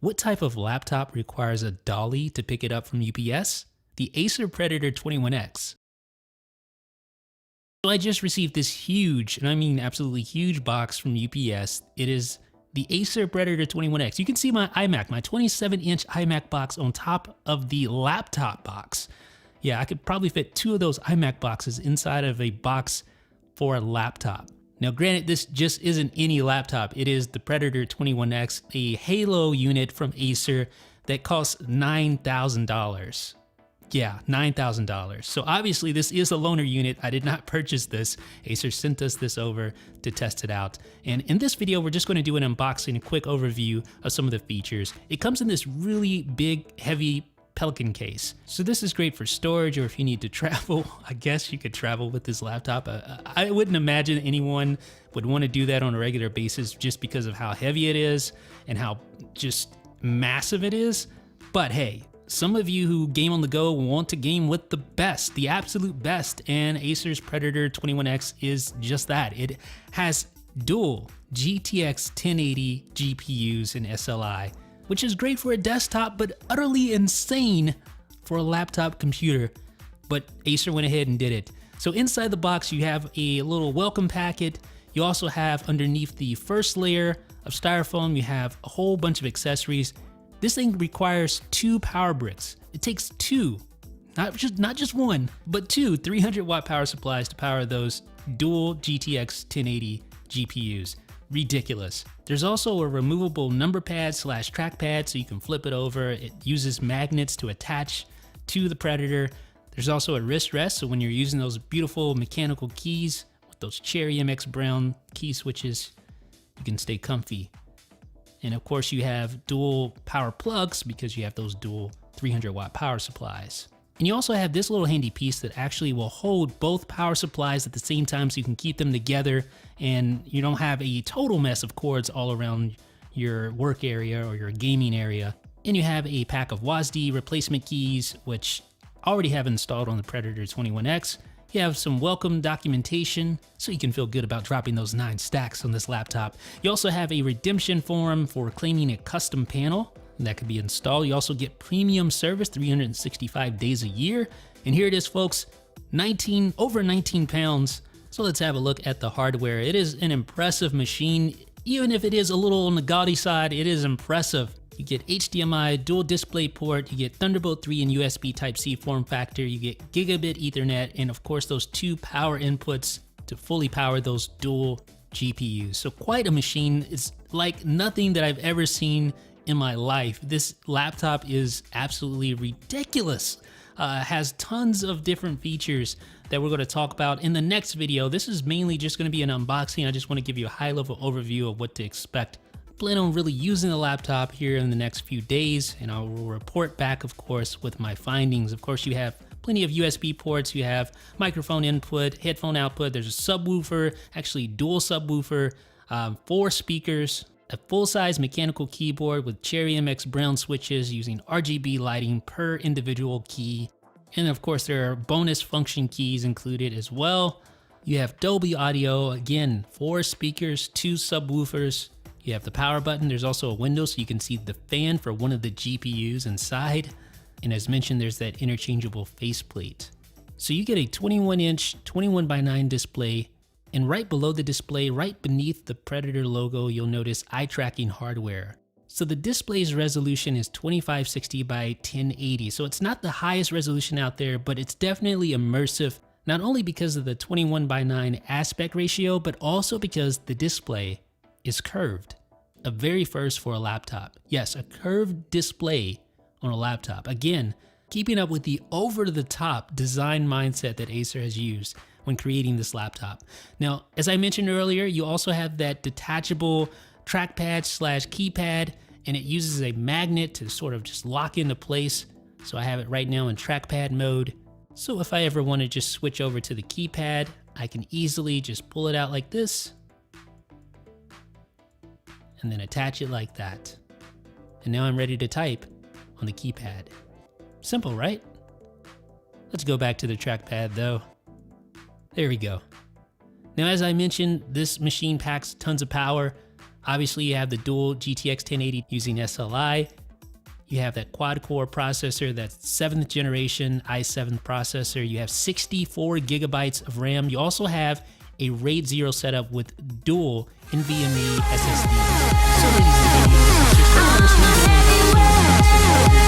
What type of laptop requires a dolly to pick it up from UPS? The Acer Predator 21X. So I just received this huge, and I mean absolutely huge box from UPS. It is the Acer Predator 21X. You can see my iMac, my 27-inch iMac box on top of the laptop box. Yeah, I could probably fit 2 of those iMac boxes inside of a box for a laptop. Now granted, this just isn't any laptop. It is the Predator 21X, a Halo unit from Acer that costs $9,000. Yeah, $9,000. So obviously this is a loaner unit. I did not purchase this. Acer sent us this over to test it out. And in this video, we're just going to do an unboxing, a quick overview of some of the features. It comes in this really big, heavy Pelican case. So this is great for storage, or if you need to travel. I guess you could travel with this laptop. I wouldn't imagine anyone would want to do that on a regular basis just because of how heavy it is and how just massive it is. But hey, some of you who game on the go want to game with the best, the absolute best, and Acer's Predator 21X is just that. It has dual GTX 1080 GPUs and SLI, which is great for a desktop, but utterly insane for a laptop computer. But Acer went ahead and did it. So inside the box, you have a little welcome packet. You also have underneath the first layer of styrofoam, you have a whole bunch of accessories. This thing requires 2 power bricks. It takes 2, not just 1, but 2 300-watt power supplies to power those dual GTX 1080 GPUs. Ridiculous. There's also a removable number pad / trackpad, so you can flip it over. It uses magnets to attach to the Predator. There's also a wrist rest, so when you're using those beautiful mechanical keys with those cherry MX brown key switches, you can stay comfy. And of course you have dual power plugs because you have those dual 300-watt power supplies. And you also have this little handy piece that actually will hold both power supplies at the same time, so you can keep them together and you don't have a total mess of cords all around your work area or your gaming area. And you have a pack of WASD replacement keys, which I already have installed on the Predator 21X. You have some welcome documentation, so you can feel good about dropping those 9 stacks on this laptop. You also have a redemption form for claiming a custom panel that could be installed. You also get premium service, 365 days a year. And here it is, folks, over 19 pounds. So let's have a look at the hardware. It is an impressive machine. Even if it is a little on the gaudy side, it is impressive. You get HDMI, dual display port, you get Thunderbolt 3 and USB Type-C form factor, you get gigabit Ethernet, and of course those 2 power inputs to fully power those dual GPUs. So quite a machine. It's like nothing that I've ever seen in my life. This laptop is absolutely ridiculous. Has tons of different features that we're going to talk about in the next video. This is mainly just going to be an unboxing. I just want to give you a high-level overview of what to expect. Plan on really using the laptop here in the next few days, and I will report back, of course, with my findings. Of course, you have plenty of USB ports, you have microphone input, headphone output, there's a subwoofer, actually dual subwoofer, 4 speakers, a full-size mechanical keyboard with cherry MX brown switches using RGB lighting per individual key. And of course, there are bonus function keys included as well. You have Dolby Audio, again, 4 speakers, 2 subwoofers. You have the power button. There's also a window so you can see the fan for one of the GPUs inside. And as mentioned, there's that interchangeable faceplate. So you get a 21-inch, 21:9 display. And right below the display, right beneath the Predator logo, you'll notice eye tracking hardware. So the display's resolution is 2560 by 1080. So it's not the highest resolution out there, but it's definitely immersive, not only because of the 21:9 aspect ratio, but also because the display is curved. A very first for a laptop. Yes, a curved display on a laptop. Again, keeping up with the over-the-top design mindset that Acer has used when creating this laptop. Now, as I mentioned earlier, you also have that detachable trackpad / keypad, and it uses a magnet to sort of just lock into place. So I have it right now in trackpad mode. So if I ever want to just switch over to the keypad, I can easily just pull it out like this, and then attach it like that. And now I'm ready to type on the keypad. Simple, right? Let's go back to the trackpad though. There we go. Now, as I mentioned, this machine packs tons of power. Obviously, you have the dual GTX 1080 using SLI. You have that quad-core processor, that's 7th generation i7 processor. You have 64 gigabytes of RAM. You also have a RAID 0 setup with dual NVMe SSDs. So ladies and gentlemen, this is just the first video